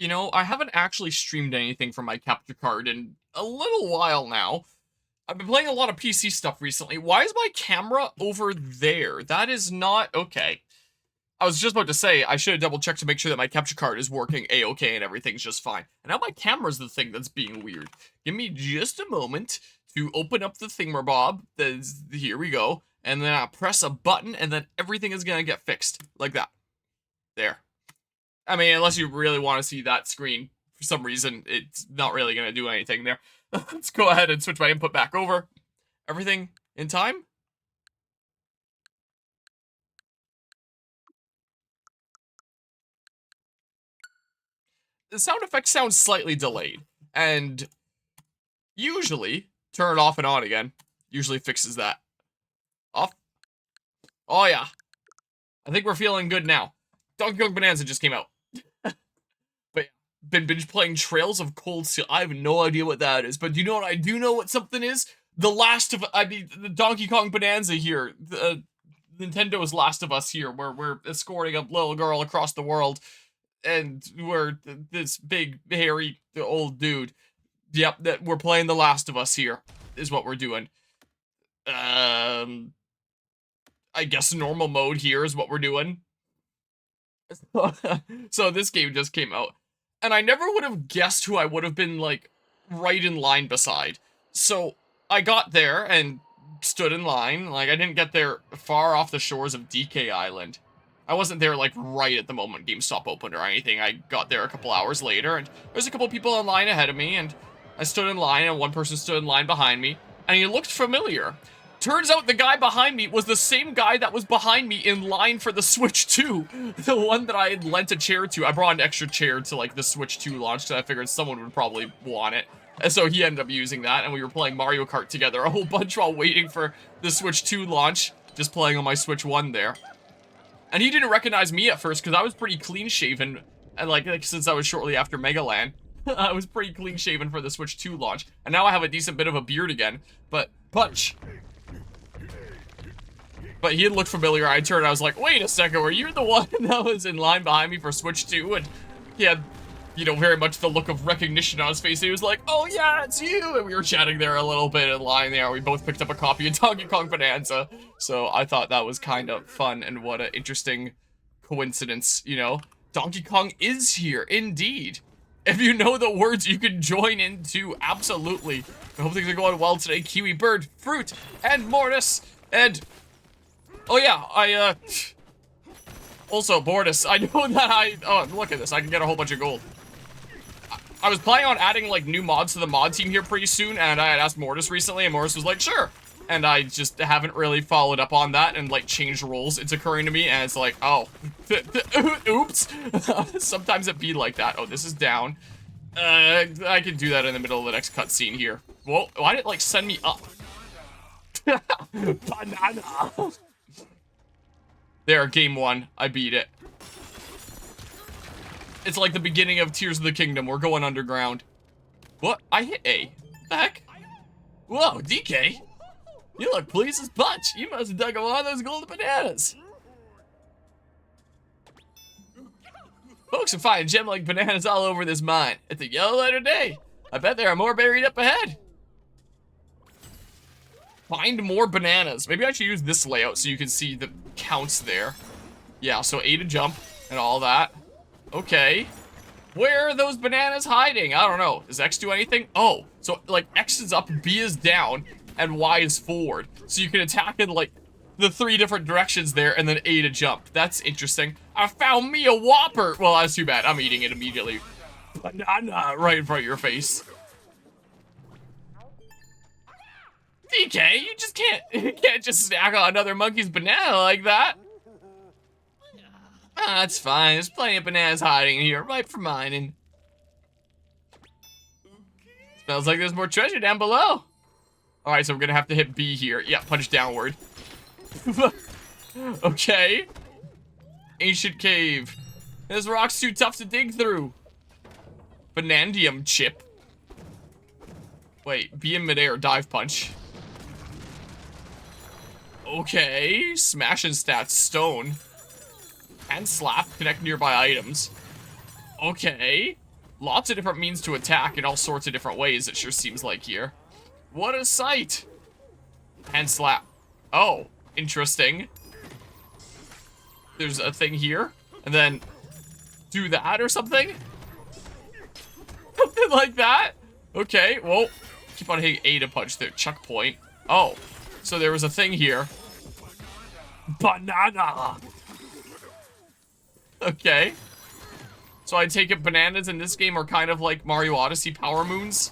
You know, I haven't actually streamed anything from my capture card in a little while now. I've been playing a lot of PC stuff recently. Why is my camera over there? That is not okay. I was just about to say, I should have double checked to make sure that my capture card is working a-okay and everything's just fine. And now my camera's the thing that's being weird. Give me just a moment to open up the thingamabob. Here we go. And then I press a button and then everything is gonna get fixed. Like that. There. I mean, unless you really want to see that screen, for some reason, it's not really gonna do anything there. Let's go ahead and switch my input back over. Everything in time? The sound effect sounds slightly delayed, and usually, turn it off and on again, usually fixes that. Off. Oh yeah. I think we're feeling good now. Donkey Kong Bonanza just came out. But been binge playing Trails of Cold Steel. I have no idea what that is, but do you know what I do know what something is? The Donkey Kong Bonanza here. Nintendo's Last of Us here, where we're escorting a little girl across the world, and we're this big, hairy, old dude. Yep, that we're playing The Last of Us here, is what we're doing. I guess normal mode here is what we're doing. So this game just came out, and I never would have guessed who I would have been, like, right in line beside. So I got there and stood in line. Like, I didn't get there far off the shores of DK Island. I wasn't there, like, right at the moment GameStop opened or anything. I got there a couple hours later, and there's a couple people in line ahead of me, and I stood in line, and one person stood in line behind me, and he looked familiar. Turns out the guy behind me was the same guy that was behind me in line for the Switch 2. The one that I had lent a chair to. I brought an extra chair to, like, the Switch 2 launch, because I figured someone would probably want it. And so he ended up using that, and we were playing Mario Kart together a whole bunch while waiting for the Switch 2 launch, just playing on my Switch 1 there. And he didn't recognize me at first, because I was pretty clean-shaven, and like, since I was shortly after Megaland, I was pretty clean-shaven for the Switch 2 launch, and now I have a decent bit of a beard again, but punch. But he had looked familiar. I turned, I was like, wait a second, were you the one that was in line behind me for Switch 2? And he had, you know, very much the look of recognition on his face. He was like, oh yeah, it's you! And we were chatting there a little bit in line there. We both picked up a copy of Donkey Kong Bonanza. So I thought that was kind of fun, and what an interesting coincidence, you know? Donkey Kong is here, indeed. If you know the words, you can join in too, absolutely. I hope things are going well today. Kiwi Bird, Fruit, and Mortis, and... oh yeah, also, Mortis, I know that oh, look at this, I can get a whole bunch of gold. I was planning on adding, like, new mods to the mod team here pretty soon, and I had asked Mortis recently, and Mortis was like, sure. And I just haven't really followed up on that and, like, changed roles. It's occurring to me, and it's like, oh, oops. Sometimes it be like that. Oh, this is down. I can do that in the middle of the next cutscene here. Whoa, why did it, like, send me up? Banana. There, game 1. I beat it. It's like the beginning of Tears of the Kingdom. We're going underground. What? I hit A. What the heck? Whoa, DK. You look pleased as punch. You must have dug a lot of those golden bananas. Folks are finding gem-like bananas all over this mine. It's a yellow letter day. I bet there are more buried up ahead. Find more bananas. Maybe I should use this layout so you can see the counts there. Yeah, so A to jump and all that. Okay. Where are those bananas hiding? I don't know. Does X do anything? Oh, so like X is up, B is down, and Y is forward. So you can attack in like the 3 different directions there, and then A to jump. That's interesting. I found me a Whopper. Well, that's too bad. I'm eating it immediately. Banana right in front of your face. DK, you can't just snack on another monkey's banana like that. Ah, that's fine. There's plenty of bananas hiding in here, ripe for mining. Smells like there's more treasure down below. Alright, so we're gonna have to hit B here. Yeah, punch downward. Okay. Ancient cave. This rock's too tough to dig through. Banandium chip. Wait, be in midair, dive punch. Okay, smash and stats, stone. And slap, connect nearby items. Okay. Lots of different means to attack in all sorts of different ways, it sure seems like here. What a sight! Hand slap. Oh, interesting. There's a thing here, and then do that or something? Something like that? Okay, well, keep on hitting A to punch there. Chuck point. Oh, so there was a thing here. Banana! Okay. So I take it bananas in this game are kind of like Mario Odyssey Power Moons?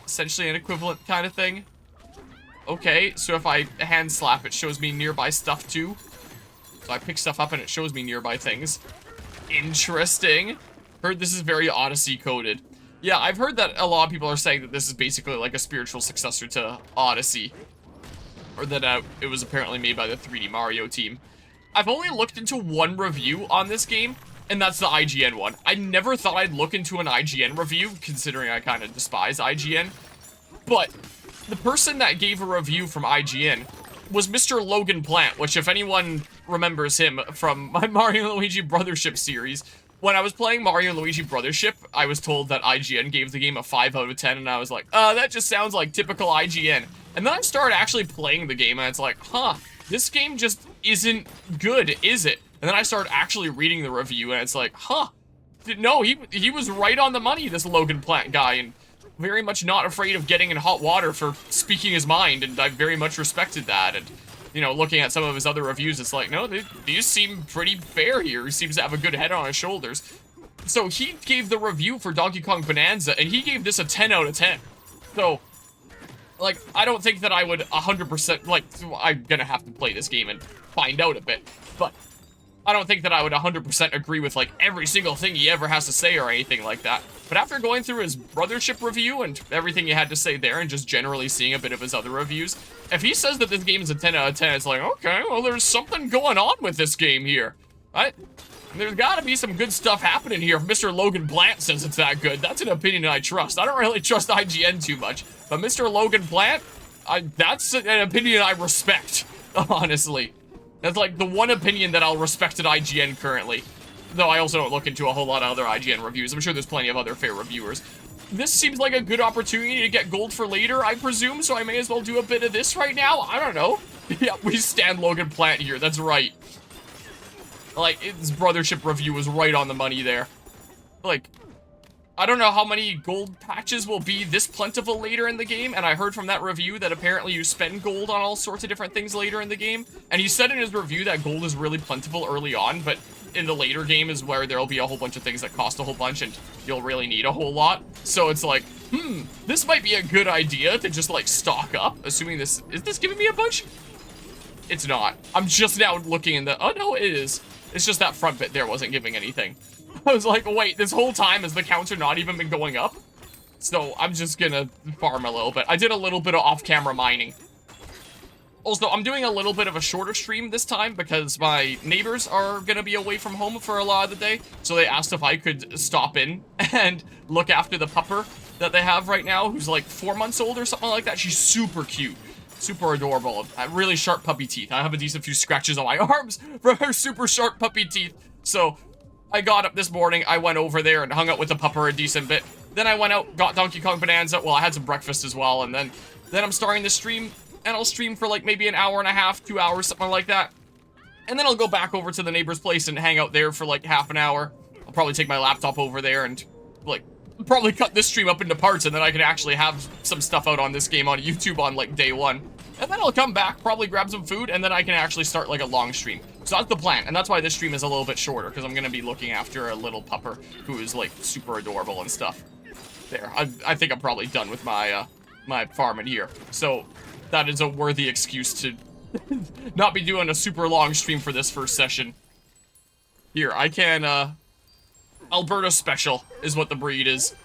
Essentially an equivalent kind of thing. Okay, so if I hand slap, it shows me nearby stuff too. So I pick stuff up and it shows me nearby things. Interesting. Heard this is very Odyssey coded. Yeah, I've heard that a lot of people are saying that this is basically like a spiritual successor to Odyssey. Or that it was apparently made by the 3D Mario team. I've only looked into one review on this game, and that's the IGN one. I never thought I'd look into an IGN review, considering I kind of despise IGN. But the person that gave a review from IGN was Mr. Logan Plant, which if anyone remembers him from my Mario & Luigi Brothership series, when I was playing Mario & Luigi Brothership, I was told that IGN gave the game a 5 out of 10, and I was like, that just sounds like typical IGN. And then I started actually playing the game, and it's like, huh, this game just isn't good, is it? And then I started actually reading the review, and it's like, huh, no, he was right on the money, this Logan Plant guy, and very much not afraid of getting in hot water for speaking his mind, and I very much respected that. And you know, looking at some of his other reviews, it's like, no, these seem pretty fair here. He seems to have a good head on his shoulders. So he gave the review for Donkey Kong Bonanza, and he gave this a 10 out of 10. So, like, I don't think that I would 100%, like, I'm gonna have to play this game and find out a bit, but I don't think that I would 100% agree with, like, every single thing he ever has to say or anything like that. But after going through his Brothership review and everything he had to say there and just generally seeing a bit of his other reviews, if he says that this game is a 10 out of 10, it's like, okay, well, there's something going on with this game here, right? There's gotta be some good stuff happening here if Mr. Logan Plant says it's that good. That's an opinion I trust. I don't really trust IGN too much, but Mr. Logan Plant, that's an opinion I respect, honestly. That's like the one opinion that I'll respect at IGN currently. Though I also don't look into a whole lot of other IGN reviews. I'm sure there's plenty of other fair reviewers. This seems like a good opportunity to get gold for later, I presume, so I may as well do a bit of this right now. I don't know. Yeah, we stand Logan Plant here. That's right. Like, his Brothership review was right on the money there. Like, I don't know how many gold patches will be this plentiful later in the game, and I heard from that review that apparently you spend gold on all sorts of different things later in the game. And he said in his review that gold is really plentiful early on, but in the later game is where there'll be a whole bunch of things that cost a whole bunch and you'll really need a whole lot. So it's like, this might be a good idea to just like stock up, assuming is this giving me a bunch? It's not. I'm just now looking in the, oh no, it is. It's just that front bit there wasn't giving anything. I was like, wait, this whole time has the counter not even been going up? So I'm just gonna farm a little bit. I did a little bit of off-camera mining. Also, I'm doing a little bit of a shorter stream this time because my neighbors are gonna be away from home for a lot of the day. So they asked if I could stop in and look after the pupper that they have right now, who's like 4 months old or something like that. She's super cute. Super adorable. Really sharp puppy teeth. I have a decent few scratches on my arms from her super sharp puppy teeth. So I got up this morning, I went over there and hung out with the pupper a decent bit. Then I went out, got Donkey Kong Bonanza. Well, I had some breakfast as well, and then I'm starting the stream, and I'll stream for like maybe an hour and a half, 2 hours, something like that. And then I'll go back over to the neighbor's place and hang out there for like half an hour. I'll probably take my laptop over there and like probably cut this stream up into parts, and then I can actually have some stuff out on this game on YouTube on like day one. And then I'll come back, probably grab some food, and then I can actually start like a long stream. So that's the plan, and that's why this stream is a little bit shorter, because I'm going to be looking after a little pupper who is like super adorable and stuff. There, I think I'm probably done with my my farming here. So that is a worthy excuse to not be doing a super long stream for this first session. Here, I can, Alberta Special is what the breed is.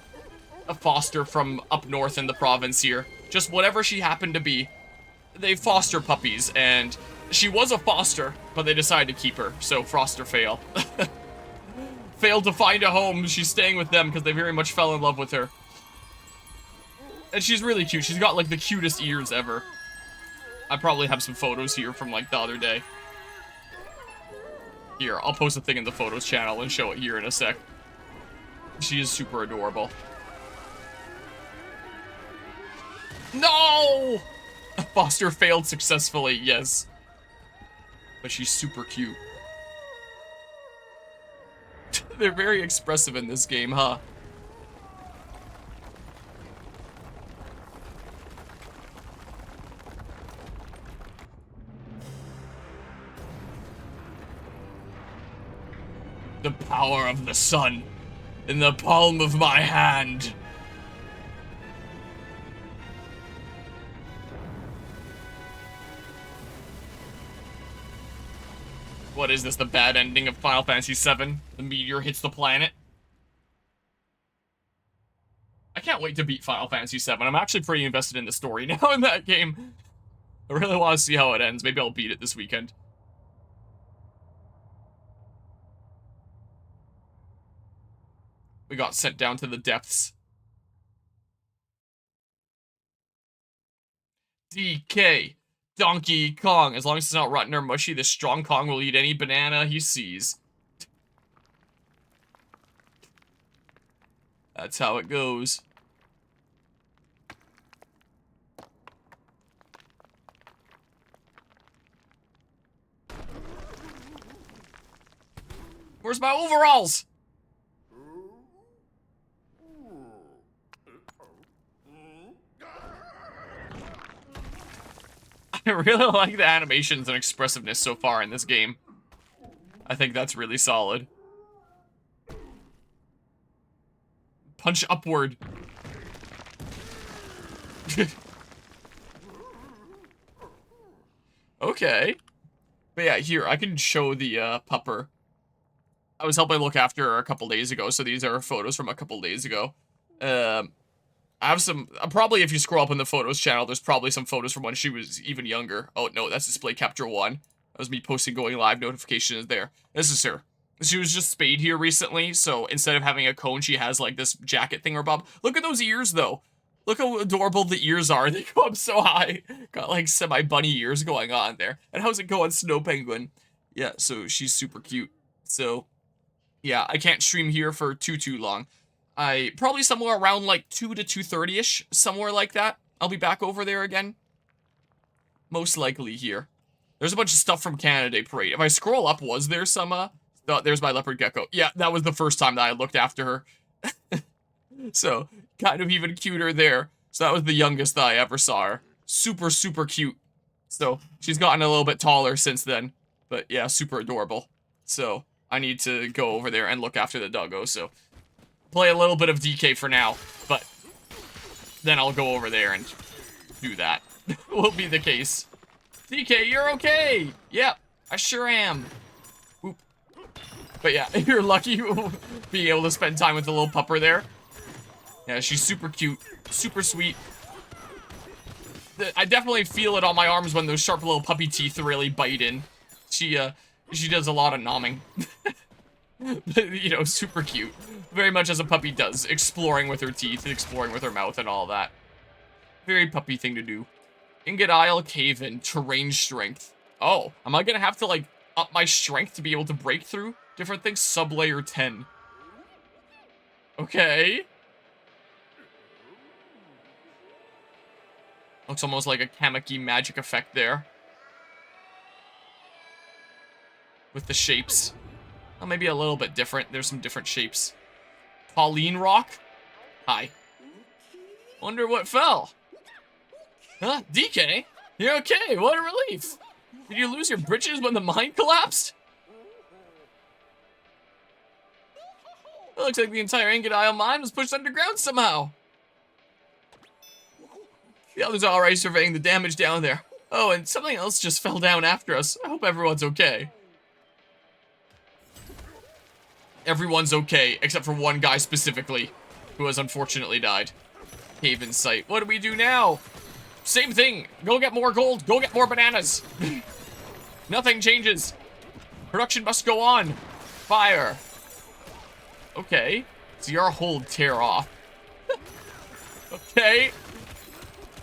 A foster from up north in the province here. Just whatever she happened to be. They foster puppies, and she was a foster, but they decided to keep her, so foster fail. Failed to find a home, she's staying with them because they very much fell in love with her. And she's really cute, she's got like the cutest ears ever. I probably have some photos here from like the other day. Here, I'll post a thing in the photos channel and show it here in a sec. She is super adorable. No! Foster failed successfully, yes. But she's super cute. They're very expressive in this game, huh? The power of the sun in the palm of my hand. What is this, the bad ending of Final Fantasy VII? The meteor hits the planet? I can't wait to beat Final Fantasy VII. I'm actually pretty invested in the story now in that game. I really want to see how it ends. Maybe I'll beat it this weekend. We got sent down to the depths. DK. Donkey Kong. As long as it's not rotten or mushy, this strong Kong will eat any banana he sees. That's how it goes. Where's my overalls? I really like the animations and expressiveness so far in this game. I think that's really solid. Punch upward. Okay. But yeah, here, I can show the pupper. I was helping look after her a couple days ago, so these are photos from a couple days ago. I have some, probably if you scroll up in the photos channel, there's probably some photos from when she was even younger. Oh, no, that's display capture 1. That was me posting going live notifications there. This is her. She was just spayed here recently, so instead of having a cone, she has, like, this jacket thing or bob. Look at those ears, though. Look how adorable the ears are. They go up so high. Got, like, semi-bunny ears going on there. And how's it going, Snow Penguin? Yeah, so she's super cute. So, yeah, I can't stream here for too long. Probably somewhere around like 2 to 2:30ish, somewhere like that. I'll be back over there again. Most likely here. There's a bunch of stuff from Canada Day Parade. If I scroll up, was there some, there's my leopard gecko. Yeah, that was the first time that I looked after her. So, kind of even cuter there. So that was the youngest that I ever saw her. Super, super cute. So, she's gotten a little bit taller since then. But yeah, super adorable. So, I need to go over there and look after the doggo, so play a little bit of DK for now, but then I'll go over there and do that. Will be the case. DK, you're okay! Yep, I sure am. Oop. But yeah, you're lucky being able to spend time with the little pupper there. Yeah, she's super cute, super sweet. I definitely feel it on my arms when those sharp little puppy teeth really bite in. She does a lot of nomming. You know, super cute. Very much as a puppy does, exploring with her teeth, exploring with her mouth and all that. Very puppy thing to do. Ingot Isle Cave-In, terrain strength. Oh, am I gonna have to, like, up my strength to be able to break through different things? Sublayer 10. Okay. Looks almost like a Kamiki magic effect there. With the shapes. Well, maybe a little bit different. There's some different shapes. Pauline Rock? Hi. Wonder what fell. Huh? DK? You're okay. What a relief. Did you lose your britches when the mine collapsed? It looks like the entire Ingot Isle mine was pushed underground somehow. The others are already surveying the damage down there. Oh, and something else just fell down after us. I hope everyone's okay. Everyone's okay, except for one guy specifically, who has unfortunately died. Cave in sight. What do we do now? Same thing. Go get more gold. Go get more bananas. Nothing changes. Production must go on. Fire. Okay. See our hold tear off. Okay.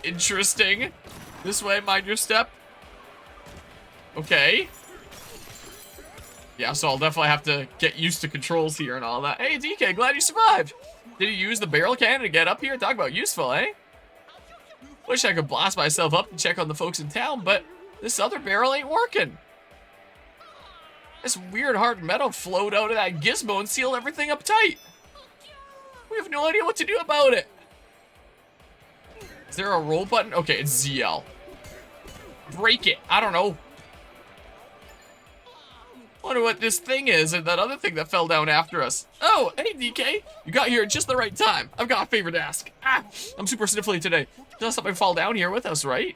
Interesting. This way, mind your step. Okay. Yeah, so I'll definitely have to get used to controls here and all that. Hey, DK, glad you survived. Did you use the barrel cannon to get up here? Talk about useful, eh? Wish I could blast myself up and check on the folks in town, but this other barrel ain't working. This weird hard metal flowed out of that gizmo and sealed everything up tight. We have no idea what to do about it. Is there a roll button? Okay, it's ZL. Break it. I don't know. Wonder what this thing is and that other thing that fell down after us. Oh, hey DK. You got here at just the right time. I've got a favor to ask. Ah, I'm super sniffly today. Does something fall down here with us, right?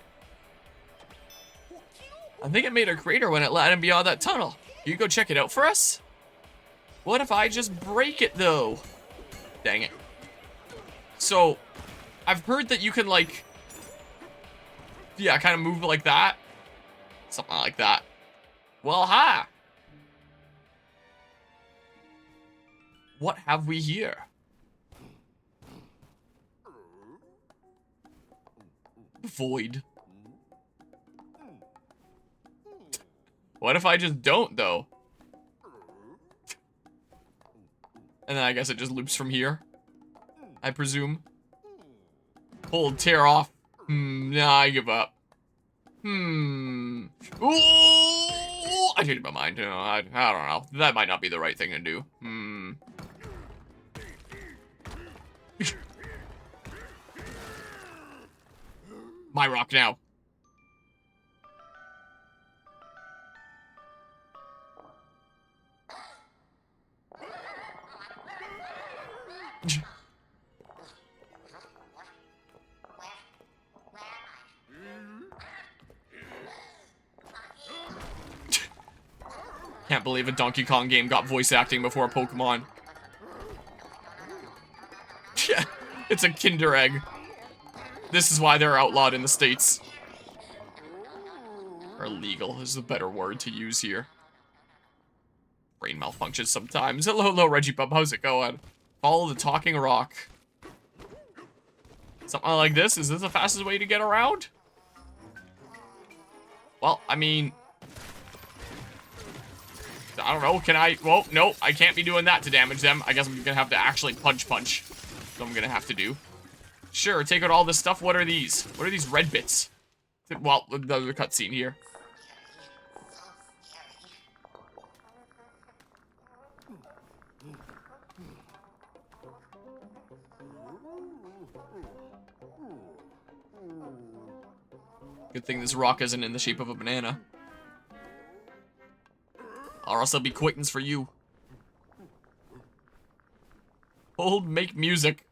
I think it made a crater when it landed beyond that tunnel. Can you go check it out for us? What if I just break it though? Dang it. So, I've heard that you can like, yeah, kind of move like that. Something like that. Well, hi. What have we here? Void. What if I just don't, though? And then I guess it just loops from here, I presume. Hold, tear off. Nah, I give up. Ooh! I changed my mind. I don't know. That might not be the right thing to do. My rock now. Can't believe a Donkey Kong game got voice acting before Pokemon. Yeah, it's a Kinder Egg. This is why they're outlawed in the States. Or illegal is the better word to use here. Brain malfunctions sometimes. Hello, Reggie Bub. How's it going? Follow the talking rock. Something like this? Is this the fastest way to get around? Well, I mean, I don't know. Can I? Well, no, I can't be doing that to damage them. I guess I'm gonna have to actually punch. That's what I'm gonna have to do. Sure, take out all this stuff. What are these? What are these red bits? Well, the cutscene here. Good thing this rock isn't in the shape of a banana. Or else there'll be quittance for you. Hold, make music.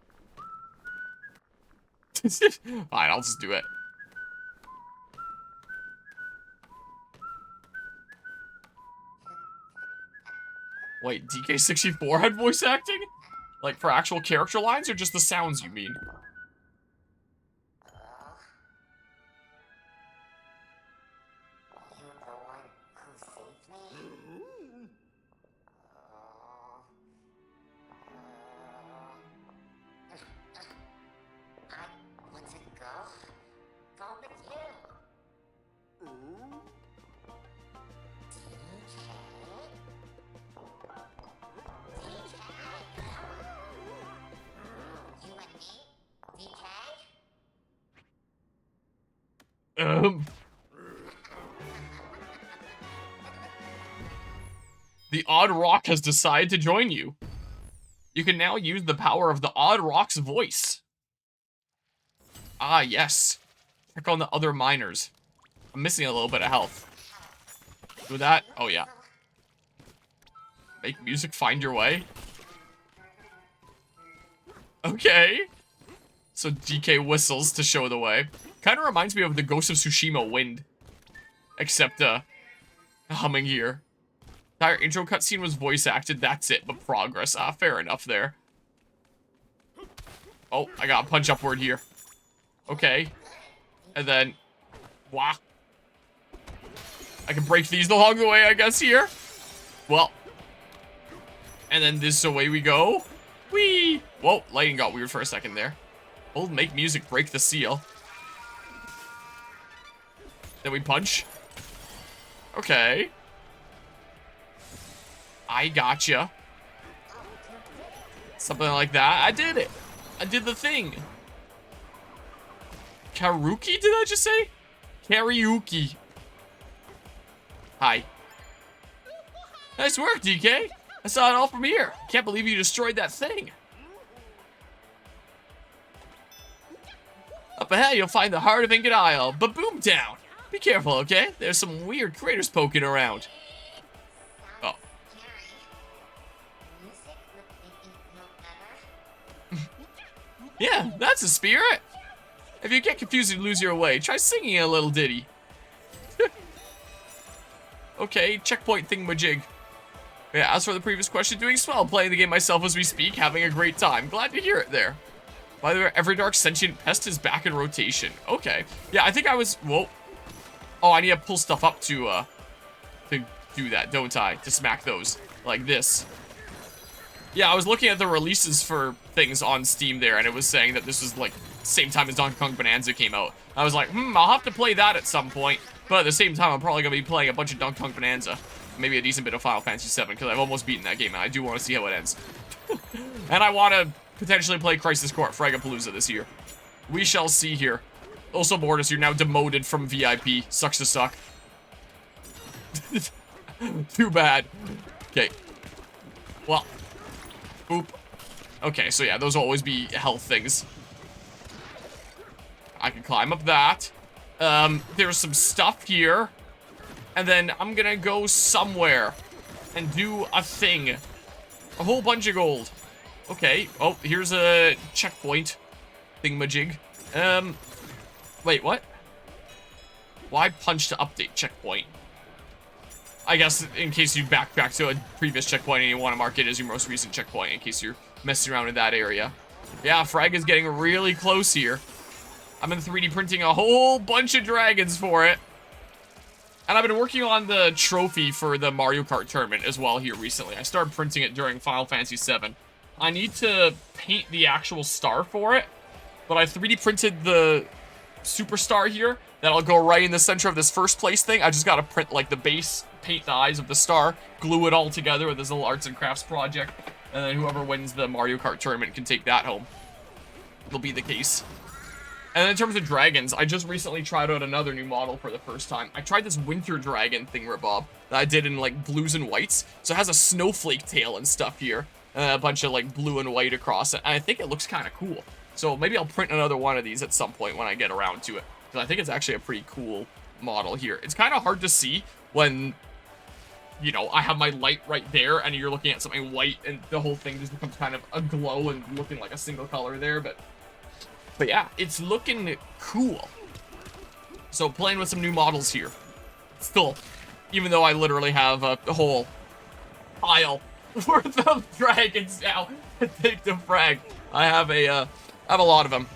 Fine, I'll just do it. Wait, DK64 had voice acting? Like for actual character lines or just the sounds you mean? The Odd Rock has decided to join you. You can now use the power of the Odd Rock's voice. Ah, yes. Check on the other miners. I'm missing a little bit of health. Do that? Oh, yeah. Make music find your way. Okay. So DK whistles to show the way. Kind of reminds me of the Ghost of Tsushima wind. Except, humming here. Entire intro cutscene was voice acted, that's it, but progress. Ah, fair enough there. Oh, I got a punch upward here. Okay. And then, wah. I can break these along the way, I guess, here. Well. And then this, away we go. Whee! Whoa, lighting got weird for a second there. Hold, make music, break the seal. Then we punch. Okay. I gotcha. Something like that. I did it. I did the thing. Karuki, did I just say? Karaoke. Hi. Nice work, DK. I saw it all from here. Can't believe you destroyed that thing. Up ahead, you'll find the heart of Ingot Isle, but Boomtown. Be careful, okay? There's some weird critters poking around. Oh. Yeah, that's a spirit. If you get confused and lose your way, try singing a little ditty. Okay, checkpoint thingamajig. Yeah, as for the previous question, doing swell, playing the game myself as we speak, having a great time. Glad to hear it there. By the way, every dark sentient pest is back in rotation. Okay. Yeah, I think I was, whoa. Oh, I need to pull stuff up to do that, don't I? To smack those, like this. Yeah, I was looking at the releases for things on Steam there, and it was saying that this was, like, same time as Donkey Kong Bonanza came out. I was like, I'll have to play that at some point. But at the same time, I'm probably going to be playing a bunch of Donkey Kong Bonanza. Maybe a decent bit of Final Fantasy VII, because I've almost beaten that game, and I do want to see how it ends. And I want to potentially play Crisis Core at Fragapalooza this year. We shall see here. Also, Mortis, you're now demoted from VIP. Sucks to suck. Too bad. Okay. Well. Boop. Okay, so yeah, those will always be health things. I can climb up that. There's some stuff here. And then I'm gonna go somewhere and do a thing. A whole bunch of gold. Okay. Oh, here's a checkpoint thingamajig. Wait, what? Why punch to update checkpoint? I guess in case you backtrack to a previous checkpoint and you want to mark it as your most recent checkpoint in case you're messing around in that area. Yeah, Frag is getting really close here. I've been 3D printing a whole bunch of dragons for it. And I've been working on the trophy for the Mario Kart tournament as well here recently. I started printing it during Final Fantasy VII. I need to paint the actual star for it, but I 3D printed the superstar here. That'll go right in the center of this first place thing. I just gotta print like the base, paint the eyes of the star, glue it all together with this little arts and crafts project, and then whoever wins the Mario Kart tournament can take that home. It'll be the case. And in terms of dragons, I just recently tried out another new model for the first time. I tried this winter dragon thingamabob that I did in like blues and whites. So it has a snowflake tail and stuff here, and a bunch of like blue and white across it. And I think it looks kind of cool. So maybe I'll print another one of these at some point when I get around to it. Because I think it's actually a pretty cool model here. It's kind of hard to see when, you know, I have my light right there and you're looking at something white and the whole thing just becomes kind of a glow and looking like a single color there. But yeah, it's looking cool. So playing with some new models here. Still, even though I literally have a whole pile worth of dragons now to take the frag. I have a lot of them.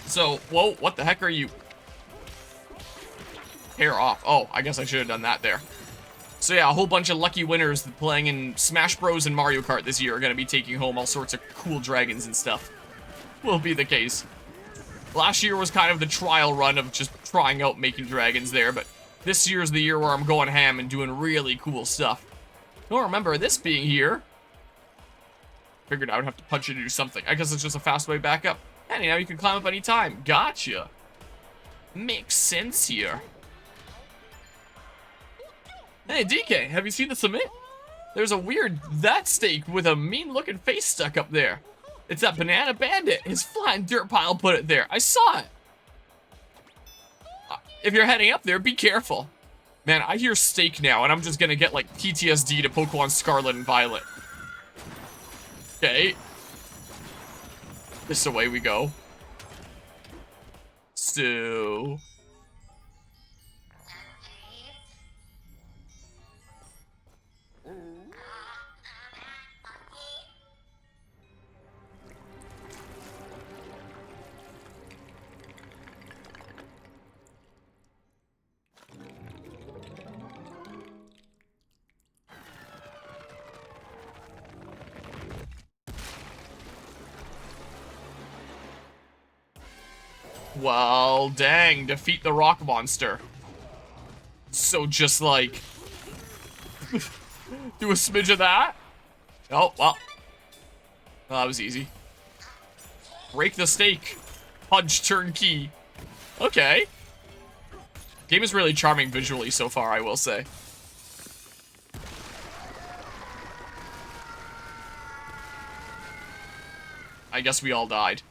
So, whoa, what the heck are you? Hair off. Oh, I guess I should have done that there. So yeah, a whole bunch of lucky winners playing in Smash Bros. And Mario Kart this year are going to be taking home all sorts of cool dragons and stuff. Will be the case. Last year was kind of the trial run of just trying out making dragons there, but this year's the year where I'm going ham and doing really cool stuff. Don't remember this being here. Figured I would have to punch it to do something. I guess it's just a fast way back up. And now you can climb up anytime. Gotcha. Makes sense here. Hey, DK, have you seen the summit? There's a weird that steak with a mean-looking face stuck up there. It's that banana bandit. His flying dirt pile put it there. I saw it. If you're heading up there, be careful. Man, I hear steak now, and I'm just gonna get, like, PTSD to Pokemon Scarlet and Violet. Okay. This away we go. So... Well, dang, defeat the rock monster. So just like... Do a smidge of that. Oh, well. Well, that was easy. Break the stake. Punch turnkey. Okay. Game is really charming visually so far, I will say. I guess we all died.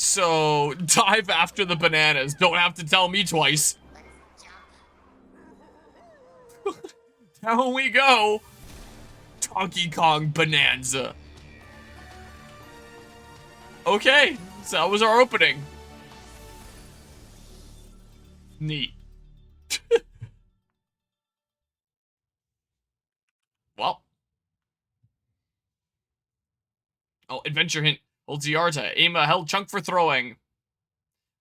So, dive after the bananas. Don't have to tell me twice. Down we go. Donkey Kong Bananza. Okay, so that was our opening. Neat. Well. Oh, adventure hint. Hold ZR to aim a held chunk for throwing.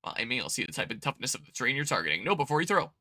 While aiming, I'll see the type and toughness of the terrain you're targeting. Know before you throw.